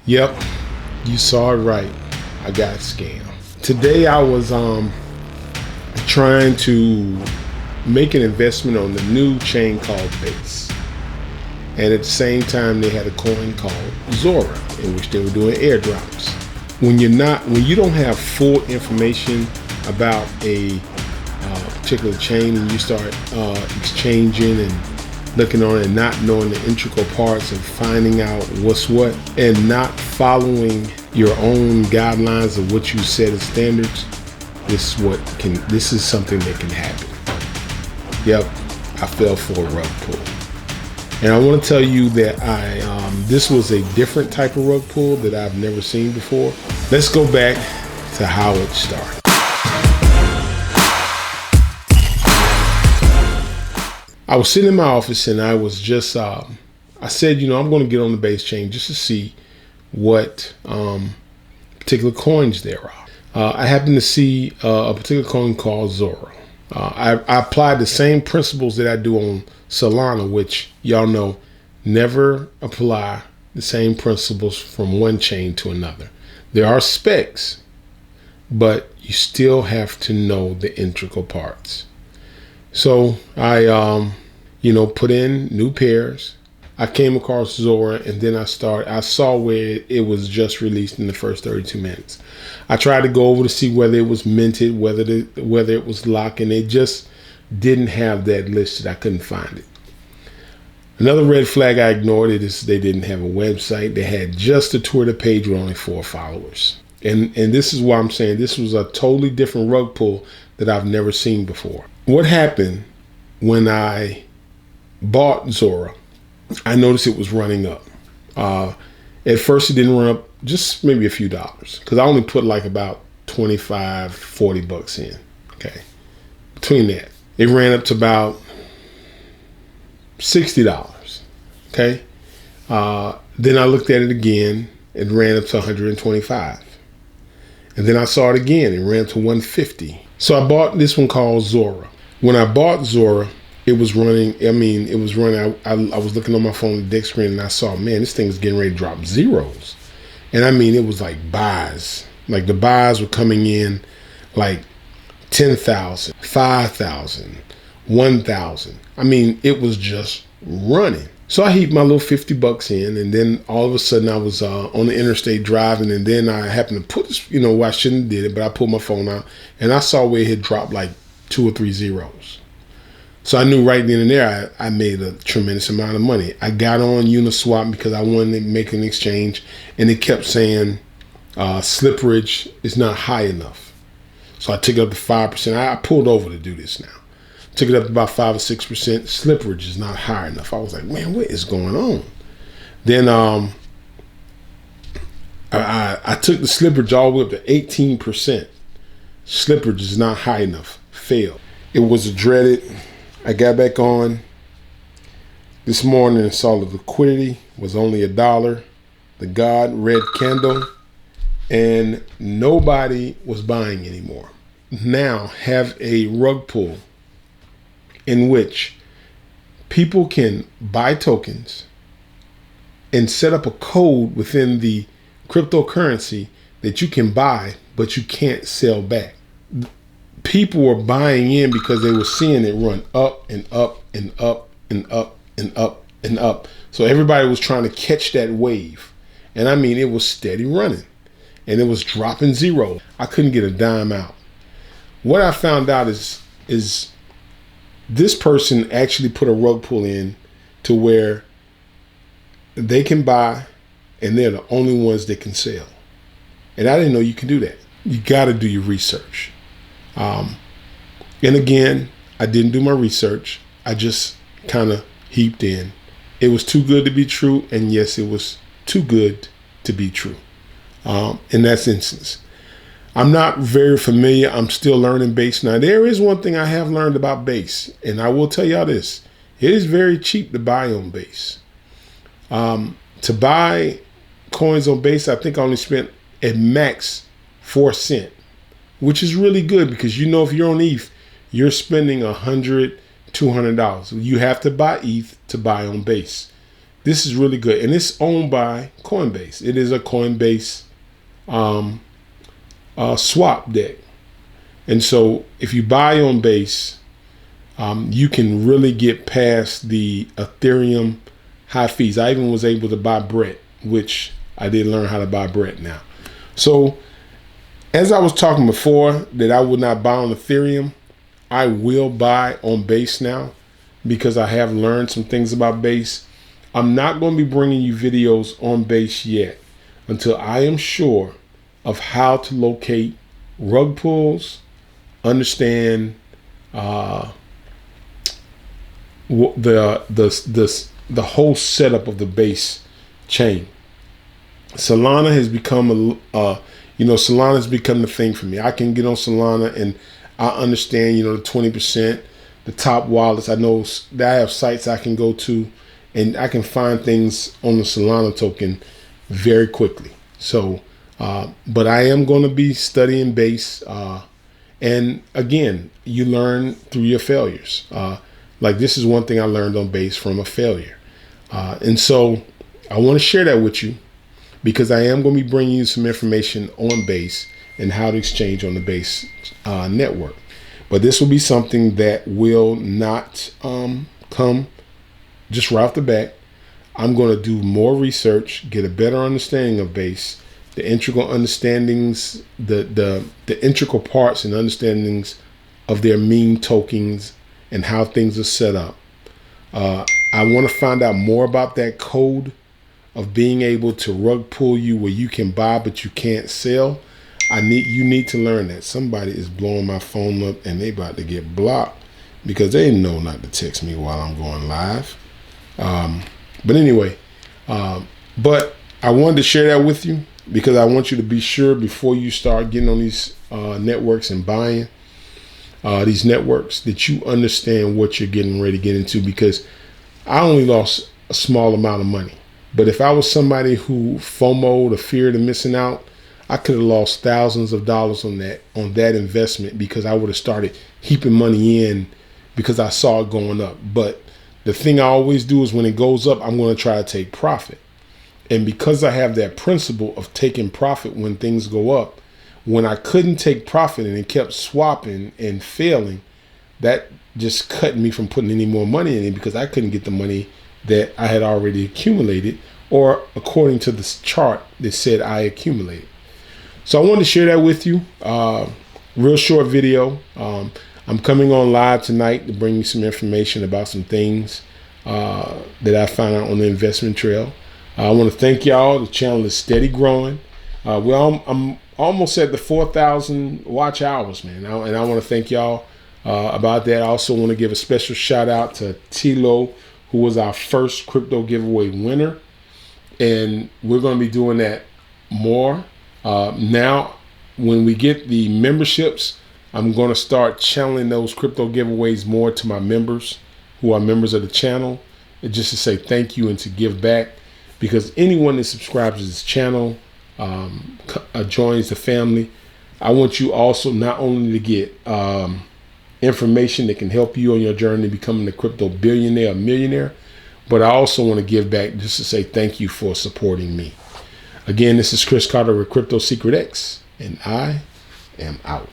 Yep, you saw it right. I got scammed. Today I was trying to make an investment on the new chain called Base. And at the same time they had a coin called Zora in which they were doing airdrops. When you don't have full information about a particular chain and you start exchanging and looking on it and not knowing the integral parts and finding out what's what and not following your own guidelines of what you set as standards, this is something that can happen. Yep, I fell for a rug pull. And I want to tell you that this was a different type of rug pull that I've never seen before. Let's go back to how it started. I was sitting in my office and I was just, I said, I'm going to get on the Base chain just to see what particular coins there are. I happened to see a particular coin called Zora. I applied the same principles that I do on Solana, which y'all know, never apply the same principles from one chain to another. There are specs, but you still have to know the integral parts. So I, put in new pairs. I came across Zora, and then I saw where it was just released in the first 32 minutes. I tried to go over to see whether it was minted, whether it was locked, and they just didn't have that listed. I couldn't find it. Another red flag I ignored it is they didn't have a website. They had just a Twitter page with only 4 followers. And this is why I'm saying this was a totally different rug pull that I've never seen before. What happened when I bought Zora, I noticed it was running up. At first it didn't run up, just maybe a few dollars, because I only put like about 25, 40 bucks in. Okay. Between that, it ran up to about $60. Okay. Then I looked at it again. It ran up to 125. And then I saw it again. It ran to 150. So I bought this one called Zora. When I bought Zora, it was running. I was looking on my phone, the deck screen, and I saw, man, this thing's getting ready to drop zeros. And it was like buys. Like the buys were coming in like 10,000, 5,000, 1,000. It was just running. So I heaped my little 50 bucks in, and then all of a sudden I was on the interstate driving, and then I happened to put this, I shouldn't have did it, but I pulled my phone out, and I saw where it had dropped like 2 or 3 zeros. So I knew right then and there I made a tremendous amount of money. I got on Uniswap because I wanted to make an exchange, and it kept saying slipperage is not high enough. So I took it up to 5%. I pulled over to do this now. Took it up to about 5 or 6%. Slipperage is not high enough. I was like, man, what is going on? Then I took the slipperage all the way up to 18%. Slipperage is not high enough. Failed. It was a dreaded. I got back on this morning and saw the liquidity was only $1. The God red candle, and nobody was buying anymore. Now have a rug pull in which people can buy tokens and set up a code within the cryptocurrency that you can buy, but you can't sell back. People were buying in because they were seeing it run up and up and up and up and up and up. So everybody was trying to catch that wave. And it was steady running, and it was dropping zero. I couldn't get a dime out. What I found out is this person actually put a rug pull in to where they can buy and they're the only ones that can sell. And I didn't know you can do that. You got to do your research. And again, I didn't do my research. I just kind of heaped in. It was too good to be true. And yes, it was too good to be true. In that instance, I'm not very familiar. I'm still learning Base. Now, there is one thing I have learned about Base, and I will tell y'all this. It is very cheap to buy on Base. To buy coins on Base, I think I only spent at max 4 cents, which is really good because if you're on ETH, you're spending $100, $200. You have to buy ETH to buy on Base. this is really good, and it's owned by Coinbase. It is a Coinbase swap deck, and so if you buy on Base, you can really get past the Ethereum high fees. I even was able to buy Brett, which I did learn how to buy Brett now. So as I was talking before that I would not buy on Ethereum, I will buy on Base now because I have learned some things about Base. I'm not going to be bringing you videos on Base yet until I am sure of how to locate rug pulls, understand the whole setup of the Base chain. Solana has become Solana has become the thing for me. I can get on Solana and I understand, the 20%, the top wallets. I know that I have sites I can go to and I can find things on the Solana token very quickly. So, but I am going to be studying Base. And again, you learn through your failures. Like this is one thing I learned on Base from a failure. And so I want to share that with you because I am going to be bringing you some information on Base and how to exchange on the Base network. But this will be something that will not come just right off the bat. I'm going to do more research, get a better understanding of Base, the integral understandings, the integral parts and understandings of their meme tokens and how things are set up. I want to find out more about that code of being able to rug pull you where you can buy but you can't sell. You need to learn that. Somebody is blowing my phone up and they about to get blocked because they know not to text me while I'm going live. But anyway, but I wanted to share that with you because I want you to be sure before you start getting on these networks and buying these networks that you understand what you're getting ready to get into, because I only lost a small amount of money. But if I was somebody who FOMO'd or feared of missing out, I could have lost thousands of dollars on that investment because I would have started heaping money in because I saw it going up. But the thing I always do is when it goes up, I'm going to try to take profit. And because I have that principle of taking profit when things go up, when I couldn't take profit and it kept swapping and failing, that just cut me from putting any more money in it because I couldn't get the money that I had already accumulated, or according to this chart that said I accumulated. So I wanted to share that with you. Real short video. I'm coming on live tonight to bring you some information about some things that I found out on the investment trail. I want to thank y'all. The channel is steady growing. I'm almost at the 4,000 watch hours, man. And I want to thank y'all about that. I also want to give a special shout out to Tilo, who was our first crypto giveaway winner. And we're going to be doing that more. Now, when we get the memberships, I'm going to start channeling those crypto giveaways more to my members who are members of the channel, and just to say thank you and to give back, because anyone that subscribes to this channel, joins the family. I want you also not only to get information that can help you on your journey to becoming a crypto billionaire or millionaire, but I also want to give back just to say thank you for supporting me. Again, this is Chris Carter with Crypto Secret X, and I am out.